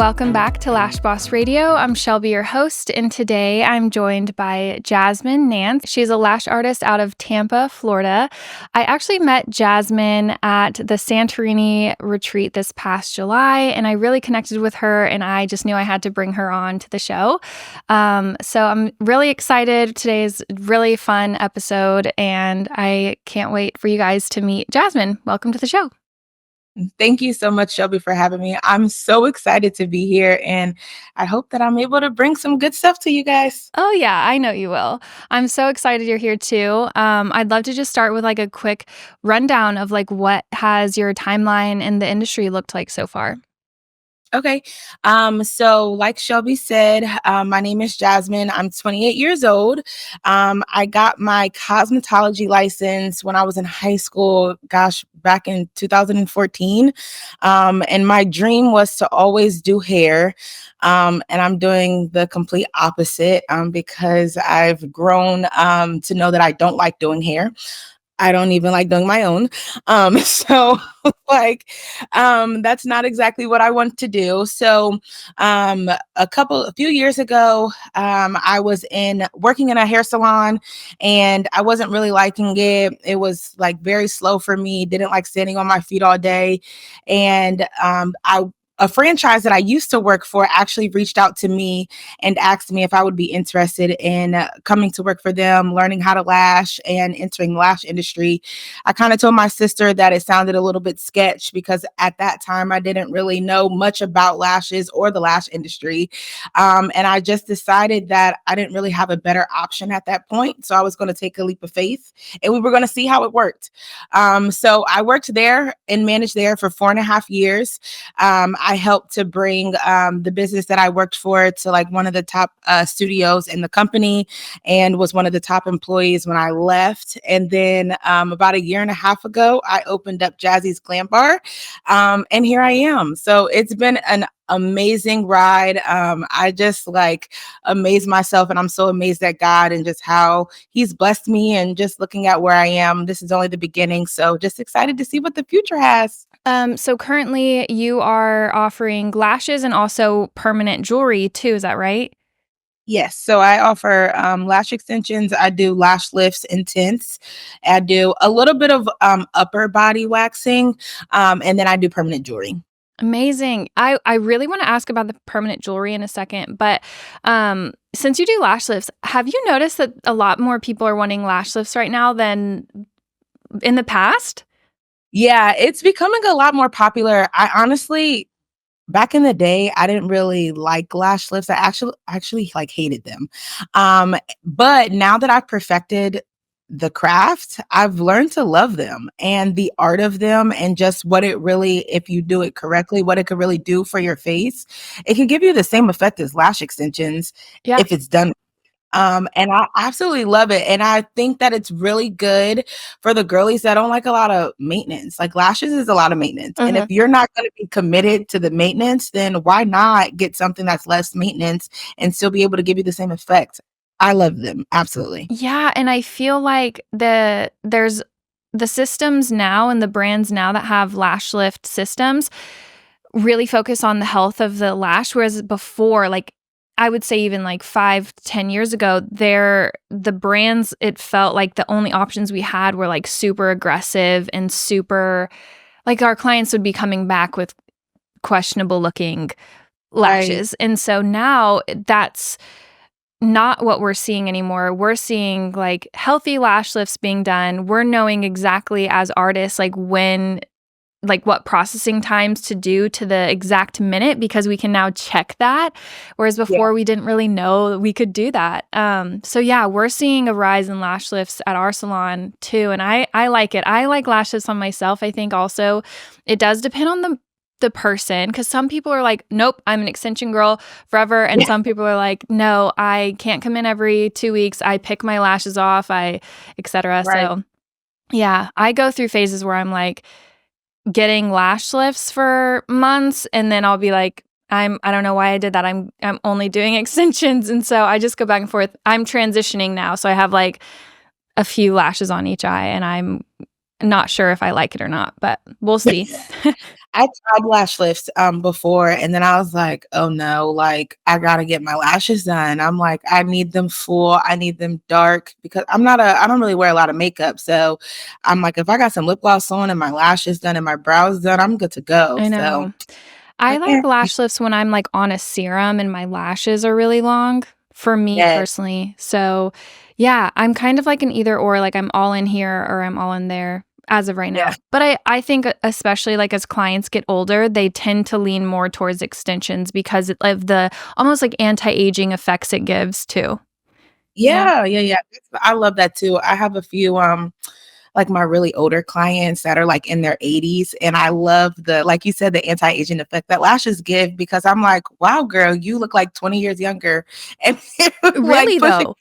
Welcome back to Lash Boss Radio. I'm Shelby, your host, and today I'm joined by Jasmine Nance. She's a lash artist out of Tampa, Florida. I actually met Jasmine at the Santorini retreat this past July, and I really connected with her, and I just knew I had to bring her on to the show. So I'm really excited. Today's a really fun episode, and I can't wait for you guys to meet Jasmine. Welcome to the show. Thank you so much, Shelby, for having me. I'm so excited to be here, and I hope that I'm able to bring some good stuff to you guys. Oh, yeah, I know you will. I'm so excited you're here too. I'd love to just start with like a quick rundown of like what has your timeline in the industry looked like so far. Okay. So like Shelby said, my name is Jasmine. I'm 28 years old. I got my cosmetology license when I was in high school, back in 2014. And my dream was to always do hair. And I'm doing the complete opposite, because I've grown, to know that I don't like doing hair. I don't even like doing my own. So like, that's not exactly what I want to do. So, a few years ago, I was working in a hair salon, and I wasn't really liking it. It was like very slow for me. Didn't like standing on my feet all day. And, a franchise that I used to work for actually reached out to me and asked me if I would be interested in coming to work for them, learning how to lash and entering the lash industry. I kind of told my sister that it sounded a little bit sketch because at that time I didn't really know much about lashes or the lash industry. And I just decided that I didn't really have a better option at that point. So I was going to take a leap of faith and we were going to see how it worked. So I worked there and managed there for 4.5 years. I helped to bring the business that I worked for to like one of the top studios in the company, and was one of the top employees when I left. And then about 1.5 years ago, I opened up Jazzy's Glam Bar, and here I am. So it's been an amazing ride. I just like amaze myself, and I'm so amazed at God and just how he's blessed me, and just looking at where I am. This is only the beginning. So just excited to see what the future has. So currently you are offering lashes and also permanent jewelry too. Is that right? Yes. So I offer lash extensions. I do lash lifts and tints. I do a little bit of upper body waxing. And then I do permanent jewelry. Amazing. I really want to ask about the permanent jewelry in a second, but since you do lash lifts, have you noticed that a lot more people are wanting lash lifts right now than in the past? Yeah, it's becoming a lot more popular. I honestly, back in the day, I didn't really like lash lifts. I actually like hated them. But now that I've perfected the craft, I've learned to love them and the art of them, and just what it really, if you do it correctly, what it could really do for your face. It can give you the same effect as lash extensions Yeah. if it's done. And I absolutely love it. And I think that it's really good for the girlies that don't like a lot of maintenance. Like lashes is a lot of maintenance. And if you're not going to be committed to the maintenance, then why not get something that's less maintenance and still be able to give you the same effect? I love them. Absolutely. Yeah, and I feel like there's the systems now and the brands now that have lash lift systems really focus on the health of the lash, whereas before, like I would say even like 5-10 years ago, the brands, it felt like the only options we had were like super aggressive and super, like our clients would be coming back with questionable looking lashes. Right. And so now that's not what we're seeing anymore. We're seeing like healthy lash lifts being done. We're knowing exactly as artists like when, like what processing times to do to the exact minute, because we can now check that. Whereas before we didn't really know that we could do that. So yeah, we're seeing a rise in lash lifts at our salon too. And I like it. I like lash lifts on myself. I think also it does depend on the person, because some people are like, nope, I'm an extension girl forever, and some people are like, no, I can't come in every 2 weeks, I pick my lashes off, etc. Right. So yeah, I go through phases where I'm like getting lash lifts for months, and then I'll be like, I don't know why I did that, I'm only doing extensions. And so I just go back and forth. I'm transitioning now, so I have like a few lashes on each eye, and I'm not sure if I like it or not, but we'll see. I tried lash lifts before, and then I was like, oh no, like I gotta get my lashes done. I'm like, I need them full, I need them dark because I don't really wear a lot of makeup. So I'm like, if I got some lip gloss on and my lashes done and my brows done, I'm good to go. I So know. I like, yeah. like lash lifts when I'm, like, on a serum and my lashes are really long, for me Yes. personally. So, yeah, I'm kind of like an either or, like, I'm all in here or I'm all in there as of right Yeah. now. But I think especially, like, as clients get older, they tend to lean more towards extensions because of the almost, like, anti-aging effects it gives too, you know? Yeah. I love that too. I have a few like my really older clients that are like in their 80s. And I love like you said, the anti-aging effect that lashes give because I'm like, wow, girl, you look like 20 years younger. And like Really, pushing though.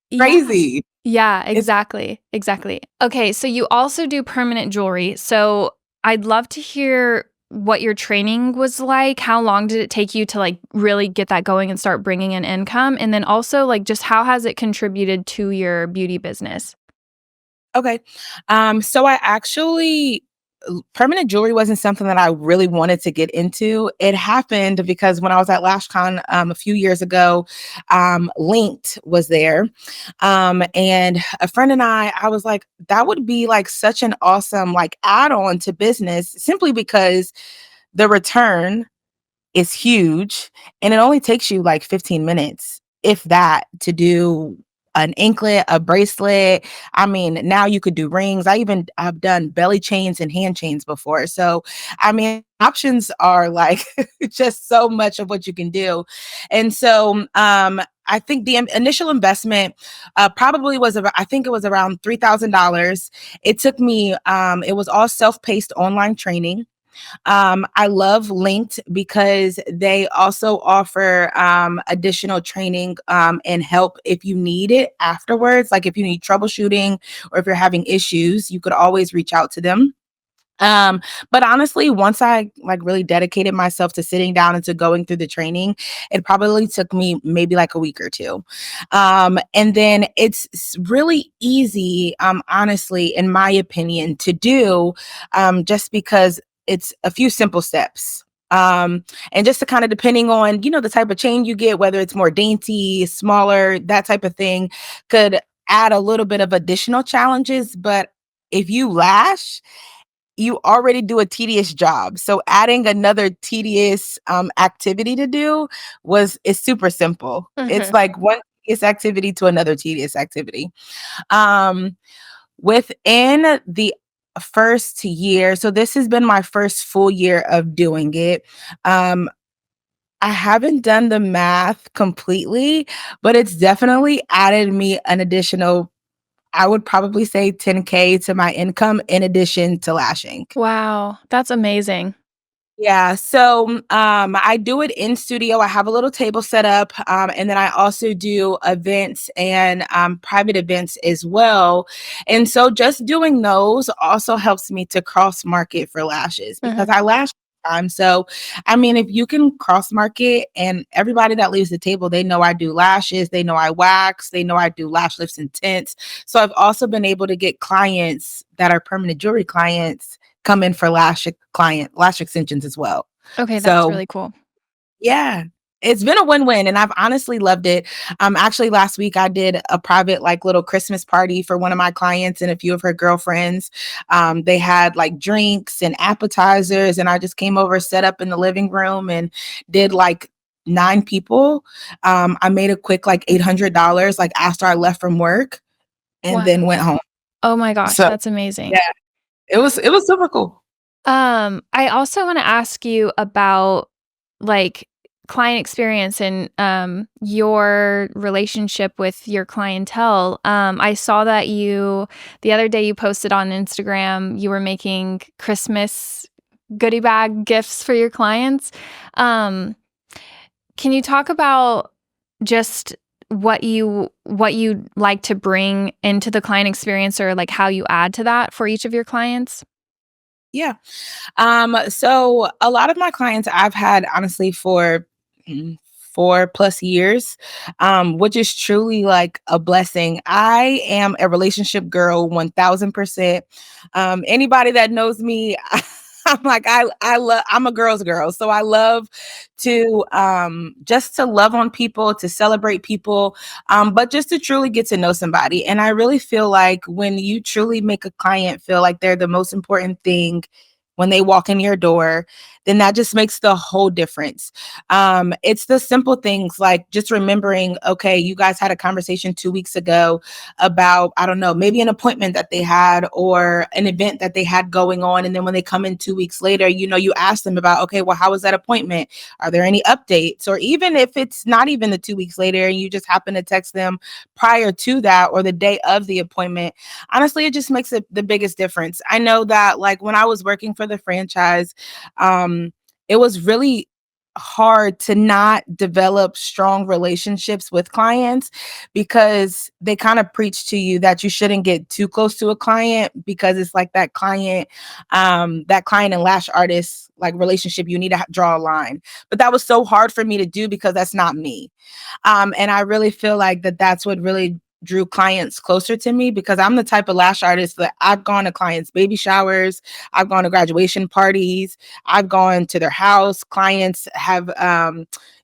Yeah. crazy. Yeah, It's exactly, exactly. Okay, so you also do permanent jewelry. So I'd love to hear what your training was like. How long did it take you to like really get that going and start bringing in income? And then also like just how has it contributed to your beauty business? okay. So I actually permanent jewelry wasn't something that I really wanted to get into. It happened because when I was at LashCon a few years ago, Linked was there. And a friend and I was like, that would be like such an awesome like add-on to business simply because the return is huge and it only takes you like 15 minutes, if that, to do an anklet, a bracelet. I mean, now you could do rings. I've done belly chains and hand chains before. So, I mean, options are like just so much of what you can do. And so, I think the initial investment probably was about, I think it was around $3,000. It took me, it was all self paced online training. I love Linked because they also offer additional training and help if you need it afterwards. Like if you need troubleshooting or if you're having issues, you could always reach out to them. Um, but honestly, once I like really dedicated myself to sitting down and to going through the training, it probably took me maybe like a week or two. And then really easy, honestly, in my opinion, to do just because it's a few simple steps. And just to kind of depending on, the type of chain you get, whether it's more dainty, smaller, that type of thing, could add a little bit of additional challenges. But if you lash, you already do a tedious job. So adding another tedious activity to do is super simple. It's Mhm. like one tedious activity to another tedious activity. Um, Within the first year, so this has been my first full year of doing it. Um, I haven't done the math completely, but it's definitely added me an additional, I would probably say 10K to my income in addition to lashing. Wow, that's amazing. Yeah, so I do it in studio. I have a little table set up, and then I also do events and private events as well. And so, just doing those also helps me to cross market for lashes because Mhm. I lash time. So, I mean, if you can cross market, and everybody that leaves the table, they know I do lashes, they know I wax, they know I do lash lifts and tints. So, I've also been able to get clients that are permanent jewelry clients come in for lash extensions as well. Okay, that's So, really cool. yeah, it's been a win-win and I've honestly loved it. Actually last week I did a private like little Christmas party for one of my clients and a few of her girlfriends. They had like drinks and appetizers and I just came over, set up in the living room and did like 9 people. I made a quick like $800 like after I left from work and Wow. then went home. Oh my gosh, So, that's amazing. yeah, it was super cool. I also wanna ask you about, like, client experience and, your relationship with your clientele. I saw that the other day you posted on Instagram, you were making Christmas goodie bag gifts for your clients. Um, can you talk about just what you like to bring into the client experience or, like, how you add to that for each of your clients? Yeah. So a lot of my clients I've had honestly for 4 plus years, which is truly like a blessing. I am a relationship girl, 1000%. Anybody that knows me, I'm like I love I'm a girl's girl. So I love to just to love on people, to celebrate people, but just to truly get to know somebody. And I really feel like when you truly make a client feel like they're the most important thing when they walk in your door, then that just makes the whole difference. It's the simple things like just remembering, okay, you guys had a conversation 2 weeks ago about, I don't know, maybe an appointment that they had or an event that they had going on. And then when they come in 2 weeks later, you ask them about, okay, well, how was that appointment? Are there any updates? Or even if it's not even the 2 weeks later and you just happen to text them prior to that or the day of the appointment, honestly, it just makes it the biggest difference. I know that like when I was working for the franchise, it was really hard to not develop strong relationships with clients because they kind of preach to you that you shouldn't get too close to a client because it's like that client and lash artist like relationship, you need to draw a line. But that was so hard for me to do because that's not me. And I really feel like that's what really drew clients closer to me because I'm the type of lash artist that I've gone to clients' baby showers, I've gone to graduation parties, I've gone to their house. Clients have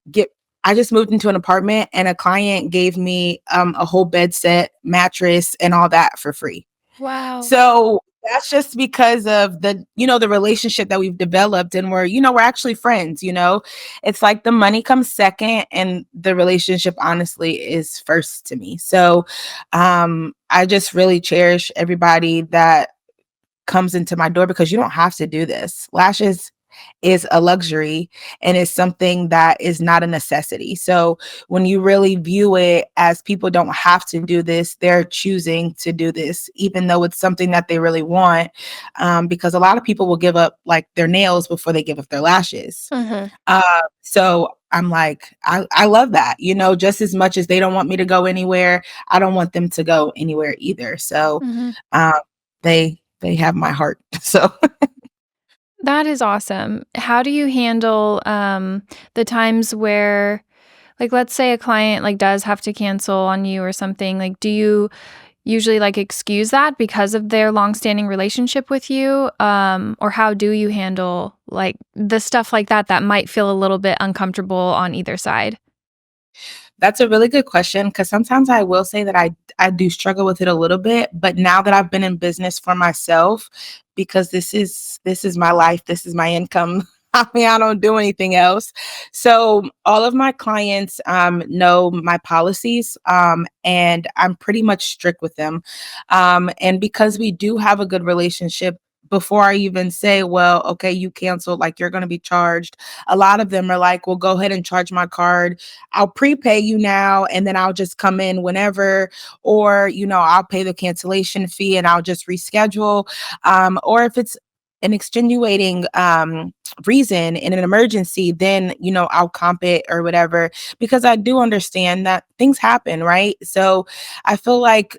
get. I just moved into an apartment and a client gave me a whole bed set, mattress, and all that for free. Wow. So that's just because of the relationship that we've developed and we're actually friends. It's like the money comes second and the relationship honestly is first to me. So I just really cherish everybody that comes into my door because you don't have to do this. Lashes is a luxury and it's something that is not a necessity. So when you really view it as people don't have to do this, they're choosing to do this, even though it's something that they really want. Because a lot of people will give up like their nails before they give up their lashes. Mhm. So I'm like, I love that, just as much as they don't want me to go anywhere, I don't want them to go anywhere either. So Mhm. um, they have my heart. So That is awesome. How do you handle, the times where like, let's say a client, like, does have to cancel on you or something, like, do you usually, like, excuse that because of their longstanding relationship with you? Or how do you handle, like, the stuff like that that might feel a little bit uncomfortable on either side? that's a really good question because sometimes I will say that I do struggle with it a little bit, but now that I've been in business for myself, because this is my life, this is my income. I mean, I don't do anything else. So all of my clients know my policies, and I'm pretty much strict with them. And because we do have a good relationship, before I even say, well, okay, you canceled, like you're going to be charged. A lot of them are like, well, go ahead and charge my card. I'll prepay you now and then I'll just come in whenever, or, I'll pay the cancellation fee and I'll just reschedule. Or if it's an extenuating reason in an emergency, then, I'll comp it or whatever, because I do understand that things happen, right? So I feel like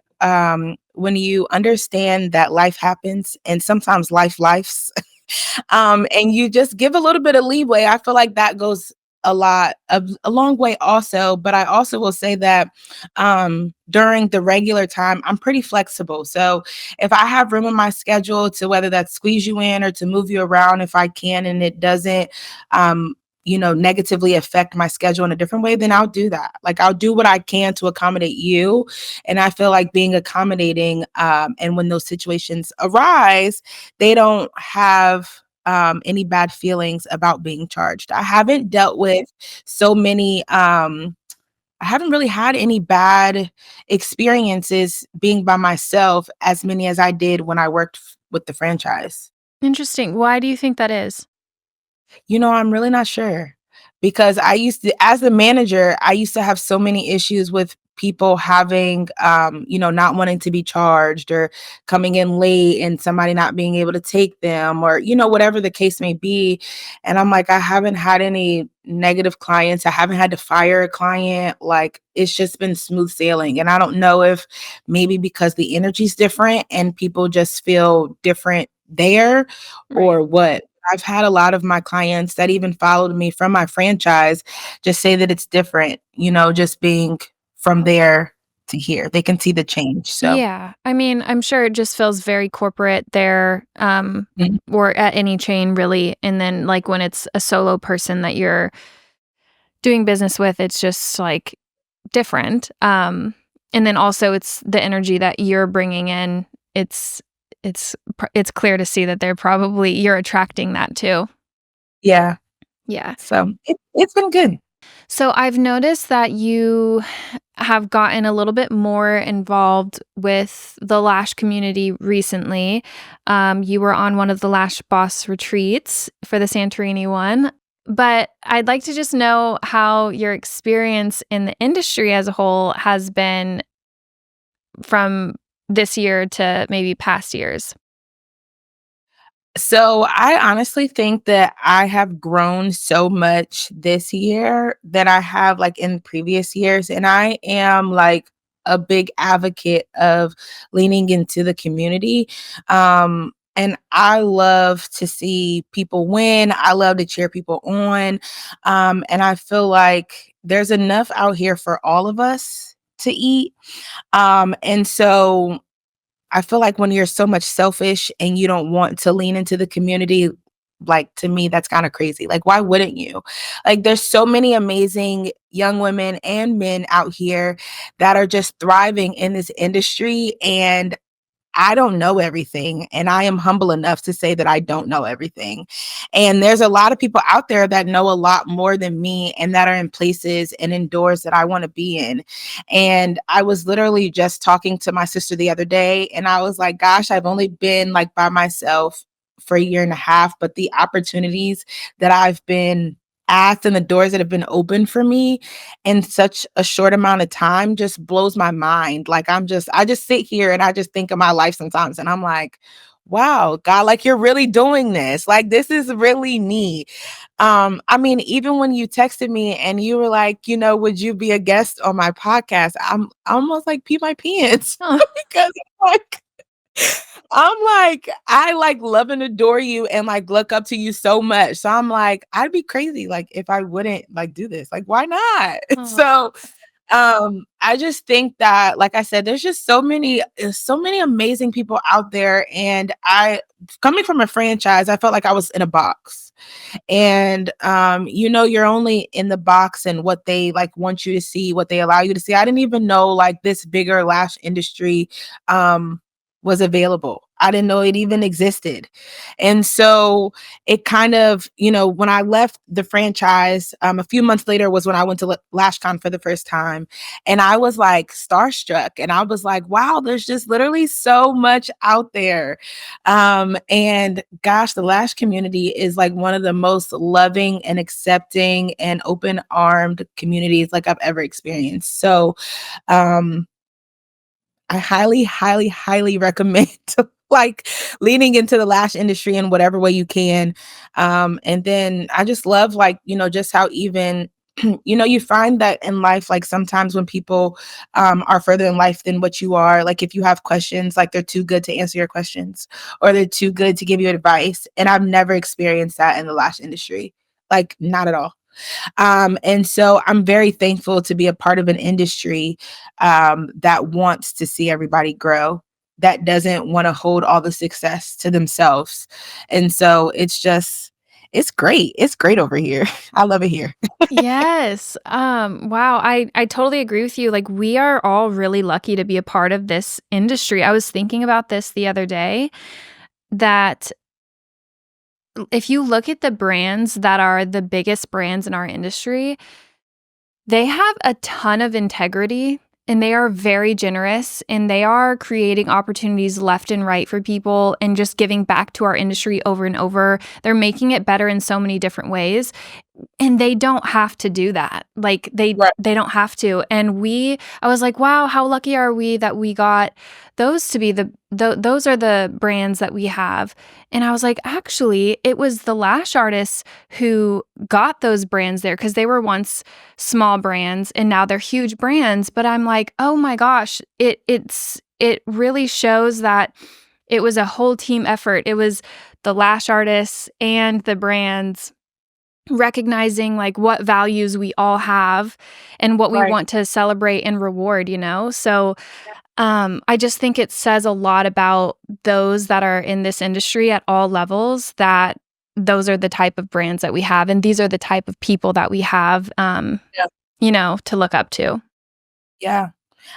when you understand that life happens and sometimes life and you just give a little bit of leeway, I feel like that goes a long way also. But I also will say that during the regular time, I'm pretty flexible. So if I have room in my schedule to whether that's squeeze you in or to move you around if I can and it doesn't negatively affect my schedule in a different way, then I'll do that. Like I'll do what I can to accommodate you. And I feel like being accommodating, and when those situations arise, they don't have any bad feelings about being charged. I haven't dealt with so many. I haven't really had any bad experiences being by myself as many as I did when I worked with the franchise. Interesting. Why do you think that is? I'm really not sure because as a manager, I used to have so many issues with people having, not wanting to be charged or coming in late and somebody not being able to take them or, whatever the case may be. And I'm like, I haven't had any negative clients. I haven't had to fire a client. Like it's just been smooth sailing. And I don't know if maybe because the energy's different and people just feel different there Right. or what. I've had a lot of my clients that even followed me from my franchise just say that it's different, just being from there to here. They can see the change. So, Yeah. I mean, I'm sure it just feels very corporate there, mhm. or at any chain really. And then like when it's a solo person that you're doing business with, it's just like different. And then also it's the energy that you're bringing in. It's it's clear to see that you're attracting that too. Yeah. Yeah. So it's been good. So I've noticed that you have gotten a little bit more involved with the Lash community recently. You were on one of the Lash Boss Retreats for the Santorini one. But I'd like to just know how your experience in the industry as a whole has been from this year to maybe past years. So I honestly think that I have grown so much this year that I have like in previous years. And I am like a big advocate of leaning into the community. And I love to see people win. I love to cheer people on. And I feel like there's enough out here for all of us to eat. And so I feel like when you're so much selfish and you don't want to lean into the community, like to me, that's kind of crazy. Like, why wouldn't you? Like, there's so many amazing young women and men out here that are just thriving in this industry. And I don't know everything, and I am humble enough to say that I don't know everything. And there's a lot of people out there that know a lot more than me and that are in places and in doors that I want to be in. And I was literally just talking to my sister the other day, and I was like, gosh, I've only been like by myself for a year and a half, but the opportunities that I've been asked and the doors that have been open for me in such a short amount of time just blows my mind. Like I just sit here and I just think of my life sometimes and I'm like, wow, God, like you're really doing this. Like this is really neat. I mean, even when you texted me and you were like, would you be a guest on my podcast? I almost like pee my pants Oh, because I like love and adore you and like look up to you so much. So I'm like, I'd be crazy like if I wouldn't like do this. Like, why not? oh, So I just think that, like I said, there's just so many amazing people out there. And coming from a franchise, I felt like I was in a box. And you're only in the box and what they like want you to see, what they allow you to see. I didn't even know like this bigger lash industry was available. I didn't know it even existed. And so it kind of, when I left the franchise, a few months later was when I went to LashCon for the first time. And I was like starstruck. And I was like, wow, there's just literally so much out there. And gosh, the Lash community is like one of the most loving and accepting and open armed communities like I've ever experienced. So, I highly, highly, highly recommend like leaning into the lash industry in whatever way you can. And then I just love like, just how even you find that in life, like sometimes when people are further in life than what you are, like if you have questions, like they're too good to answer your questions or they're too good to give you advice. And I've never experienced that in the lash industry, like not at all. And so I'm very thankful to be a part of an industry that wants to see everybody grow, that doesn't want to hold all the success to themselves. And so it's great. It's great over here. I love it here. yes. Wow. I totally agree with you. Like we are all really lucky to be a part of this industry. I was thinking about this the other day that if you look at the brands that are the biggest brands in our industry, they have a ton of integrity and they are very generous and they are creating opportunities left and right for people and just giving back to our industry over and over. They're making it better in so many different ways. And they don't have to do that. Like Right. they don't have to. And I was like, wow, how lucky are we that we got those to be those are the brands that we have. And I was like, actually, it was the lash artists who got those brands there because they were once small brands and now they're huge brands. But I'm like, oh my gosh, it really shows that it was a whole team effort. It was the lash artists and the brands recognizing like what values we all have and what we Right. want to celebrate and reward, you know? So I just think it says a lot about those that are in this industry at all levels, that those are the type of brands that we have, and these are the type of people that we have, Yeah. you know, to look up to. Yeah.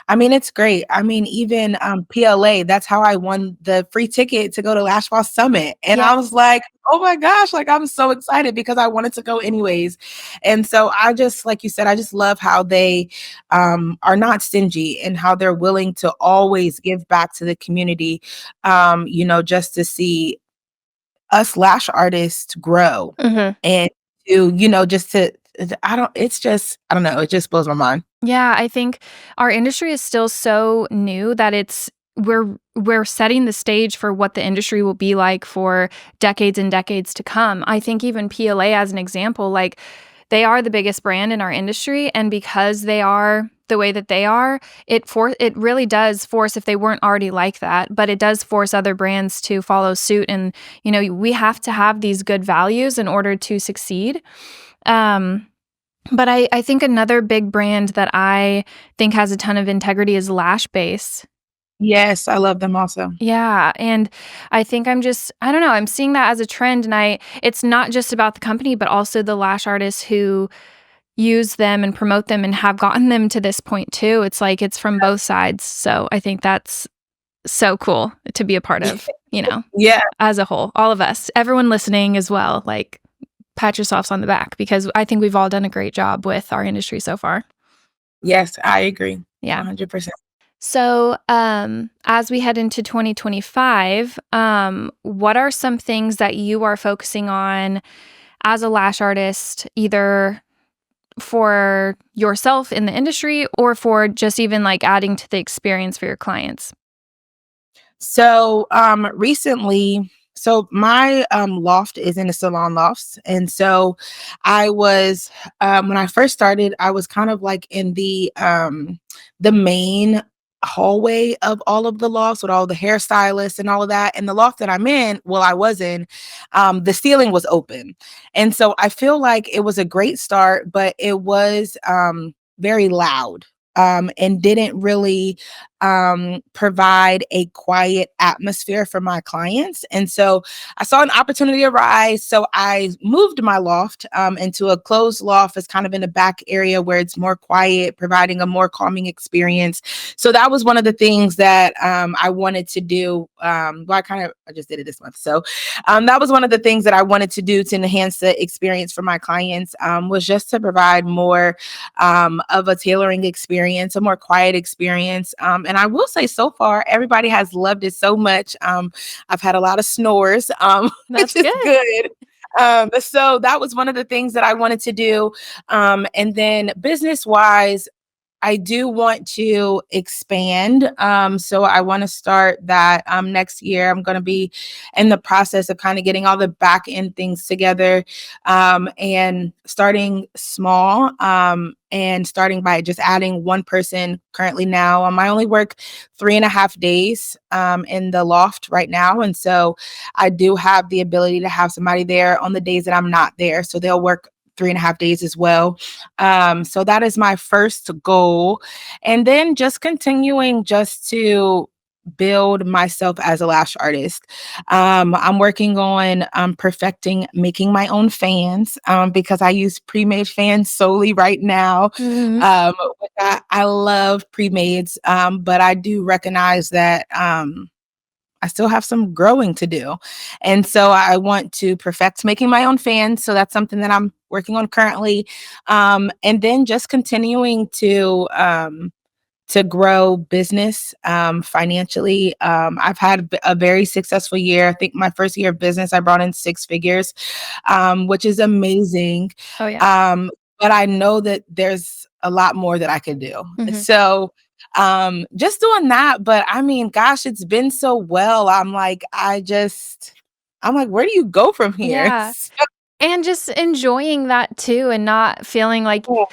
I mean, it's great. I mean, even PLA, that's how I won the free ticket to go to Lash Boss Summit. And Yeah. I was like, oh my gosh, like I'm so excited because I wanted to go anyways. And so I just, like you said, I just love how they are not stingy and how they're willing to always give back to the community, just to see us lash artists grow Mhm. and to, just to, it's just, I don't know, it just blows my mind. Yeah, I think our industry is still so new that we're setting the stage for what the industry will be like for decades and decades to come. I think even PLA as an example, like they are the biggest brand in our industry, and because they are the way that they are, it really does force, if they weren't already like that, but it does force other brands to follow suit. And you know, we have to have these good values in order to succeed. Um but I think another big brand that I think has a ton of integrity is Lash Base. Yes, I love them also. Yeah, and I think I don't know, I'm seeing that as a trend, and it's not just about the company, but also the lash artists who use them and promote them and have gotten them to this point too. It's like it's from both sides. So I think that's so cool to be a part of, you know, Yeah. as a whole. All of us, everyone listening as well, like pat yourselves on the back because I think we've all done a great job with our industry so far. Yes, I agree. Yeah. 100%. So, as we head into 2025, what are some things that you are focusing on as a lash artist, either for yourself in the industry or for just even like adding to the experience for your clients? So, recently, so my loft is in the salon lofts, and so I was when I first started, I was kind of like in the main hallway of all of the lofts with all the hairstylists and all of that. And the loft that I'm in, well, I was in, the ceiling was open, and so I feel like it was a great start, but it was very loud. And didn't really provide a quiet atmosphere for my clients. And so I saw an opportunity arise. So I moved my loft into a closed loft. It's kind of in the back area where it's more quiet, providing a more calming experience. So that was one of the things that I wanted to do. I just did it this month. So that was one of the things that I wanted to do to enhance the experience for my clients, was just to provide more of a tailoring experience, a more quiet experience. And I will say, so far, everybody has loved it so much. I've had a lot of snores, That's which is good. good. So that was one of the things that I wanted to do. And then business wise, I do want to expand. So I want to start that next year. I'm going to be in the process of kind of getting all the back end things together, and starting small, and starting by just adding one person currently now. I only work 3.5 days in the loft right now. And so I do have the ability to have somebody there on the days that I'm not there. So they'll work 3.5 days as well. So that is my first goal. And then just continuing just to build myself as a lash artist. I'm working on perfecting making my own fans, because I use pre-made fans solely right now. Mhm. I love pre-mades, but I do recognize that I still have some growing to do. And so I want to perfect making my own fans. So that's something that I'm working on currently. And then just continuing to grow business financially. I've had a very successful year. I think my first year of business, I brought in 6 figures, which is amazing. Oh, yeah. Um, but I know that there's a lot more that I could do. Mhm. So just doing that. But I mean, gosh, it's been so well. I'm like, where do you go from here? Yeah. And just enjoying that too and not feeling like So,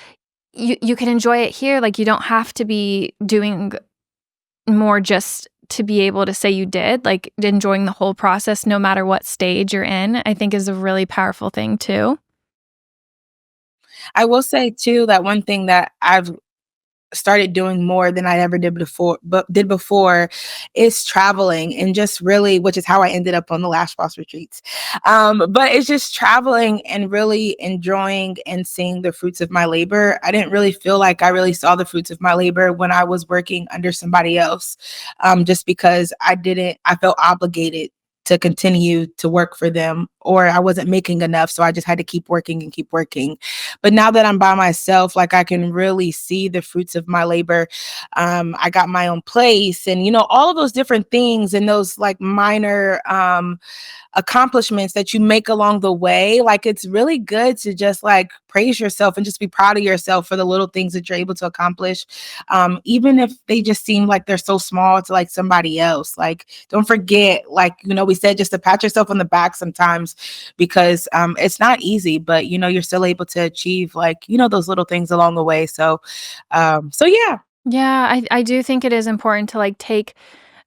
you can enjoy it here, like, you don't have to be doing more just to be able to say you did, like enjoying the whole process no matter what stage you're in, I think is a really powerful thing too. I will say too that one thing that I've started doing more than I ever did before is traveling and just really, which is how I ended up on the Lash Boss Retreats. But it's just traveling and really enjoying and seeing the fruits of my labor. I didn't really feel like I really saw the fruits of my labor when I was working under somebody else, just because I felt obligated to continue to work for them, or I wasn't making enough. So I just had to keep working and keep working. But now that I'm by myself, like I can really see the fruits of my labor. I got my own place and, all of those different things and those like minor accomplishments that you make along the way. Like it's really good to just like praise yourself and just be proud of yourself for the little things that you're able to accomplish. Even if they just seem like they're so small to like somebody else. Like don't forget, like, we said just to pat yourself on the back sometimes because it's not easy, but you're still able to achieve like, those little things along the way. So yeah. Yeah, I do think it is important to like take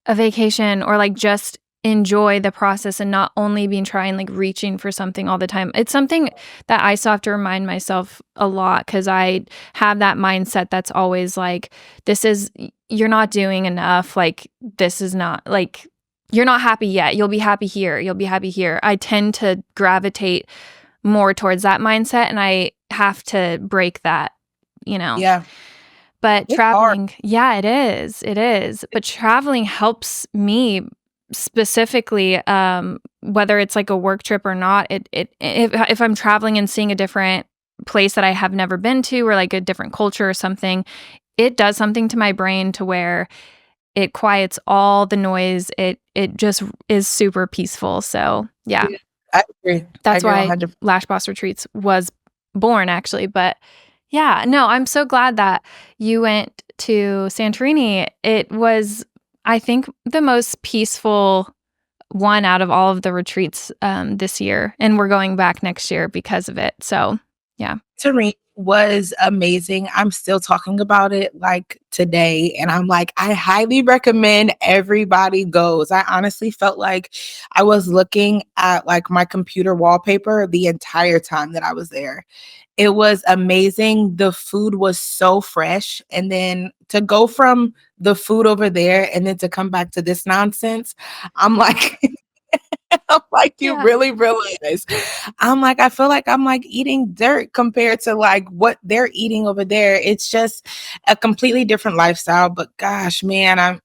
a vacation or like just enjoy the process and not only be trying like reaching for something all the time. It's something that I still have to remind myself a lot because I have that mindset that's always like, you're not doing enough. Like, this is not like, you're not happy yet. You'll be happy here. You'll be happy here. I tend to gravitate more towards that mindset and I have to break that, you know. Yeah. But It's hard. traveling, yeah, it is. It is. But traveling helps me specifically, whether it's like a work trip or not. If I'm traveling and seeing a different place that I have never been to, or like a different culture or something, it does something to my brain to where it quiets all the noise. It just is super peaceful. So yeah, Yeah, I agree. I that's agree why 100. Lash Boss Retreats was born, actually. But yeah, no, I'm so glad that you went to Santorini. It was, I think, the most peaceful one out of all of the retreats this year. And we're going back next year because of it. So yeah. Tareen was amazing. I'm still talking about it like today. And I'm like, I highly recommend everybody goes. I honestly felt like I was looking at like my computer wallpaper the entire time that I was there. It was amazing. The food was so fresh. And then to go from the food over there and then to come back to this nonsense, I'm like, I'm like, you Yeah. really realize? I'm like, I feel like I'm like eating dirt compared to like what they're eating over there. It's just a completely different lifestyle. But gosh, man,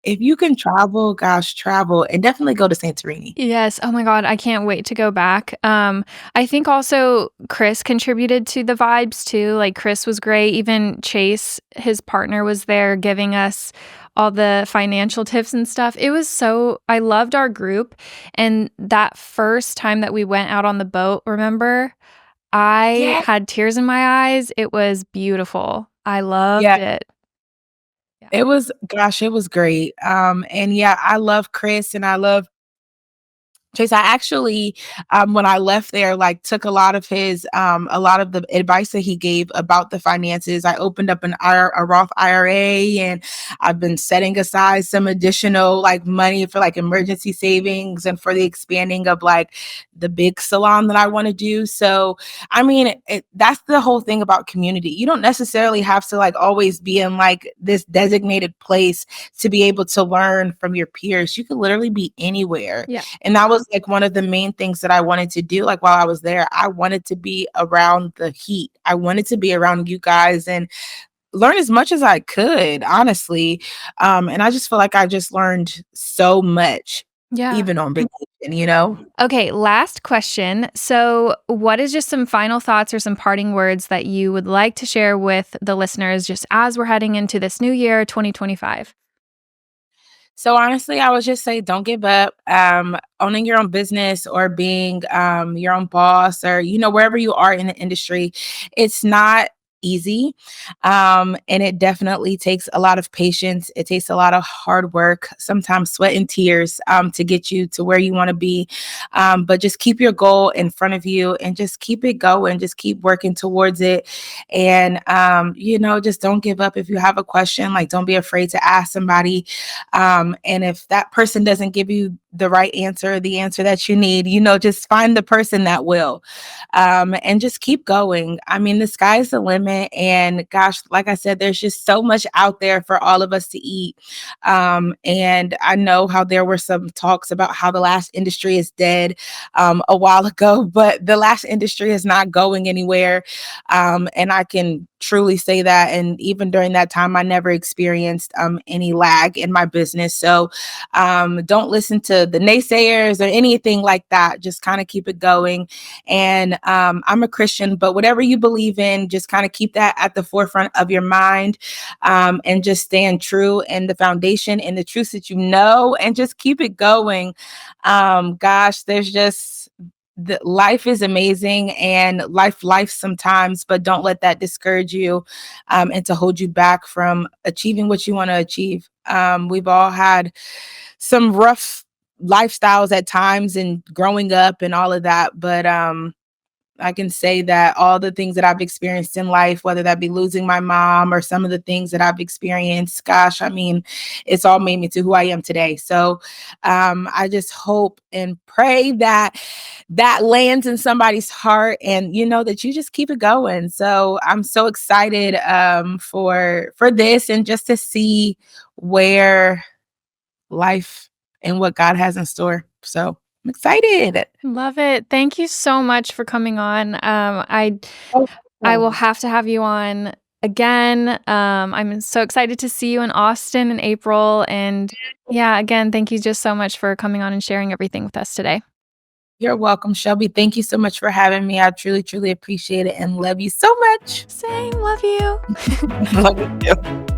if you can travel, gosh, travel and definitely go to Santorini. Yes. Oh my God. I can't wait to go back. I think also Chris contributed to the vibes too. Like Chris was great. Even Chase, his partner, was there giving us all the financial tips and stuff. I loved our group. And that first time that we went out on the boat, remember? I Yeah. had tears in my eyes. It was beautiful. I loved Yeah. it. Yeah. It was great. And yeah, I love Chris and I love Chase. I actually, when I left there, like took a lot of the advice that he gave about the finances. I opened up a Roth IRA, and I've been setting aside some additional like money for like emergency savings and for the expanding of like the big salon that I want to do. So, I mean, that's the whole thing about community. You don't necessarily have to like always be in like this designated place to be able to learn from your peers. You could literally be anywhere. Yeah. And that was like one of the main things that I wanted to do. Like while I was there, I wanted to be around the heat. I wanted to be around you guys and learn as much as I could, honestly. And I just feel like I just learned so much, Yeah. even on vacation. Okay, last question. So, what is just some final thoughts or some parting words that you would like to share with the listeners just as we're heading into this new year, 2025? So honestly, I would just say don't give up. Owning your own business or being your own boss or wherever you are in the industry, it's not easy. And it definitely takes a lot of patience. It takes a lot of hard work, sometimes sweat and tears, to get you to where you want to be. But just keep your goal in front of you and just keep it going. Just keep working towards it. And, just don't give up. If you have a question, like, don't be afraid to ask somebody. And if that person doesn't give you the right answer, the answer that you need, just find the person that will, and just keep going. I mean, the sky's the limit. And gosh, like I said, there's just so much out there for all of us to eat. And I know how there were some talks about how the lash industry is dead, a while ago, but the lash industry is not going anywhere. And I can truly say that. And even during that time, I never experienced any lag in my business. So don't listen to the naysayers or anything like that. Just kind of keep it going. And I'm a Christian, but whatever you believe in, just kind of keep that at the forefront of your mind, and just stand true in the foundation and the truths that and just keep it going. Gosh, there's just the life is amazing, and life sometimes, but don't let that discourage you, and to hold you back from achieving what you want to achieve. We've all had some rough lifestyles at times and growing up and all of that, but I can say that all the things that I've experienced in life, whether that be losing my mom or some of the things that I've experienced, gosh, I mean, it's all made me to who I am today. So I just hope and pray that that lands in somebody's heart, and that you just keep it going. So I'm so excited, for this, and just to see where life and what God has in store. So I'm excited. Love it. Thank you so much for coming on. Oh, I will have to have you on again. I'm so excited to see you in Austin in April. And yeah, again, thank you just so much for coming on and sharing everything with us today. You're welcome, Shelby. Thank you so much for having me. I truly, truly appreciate it and love you so much. Same. Love you. Love you too.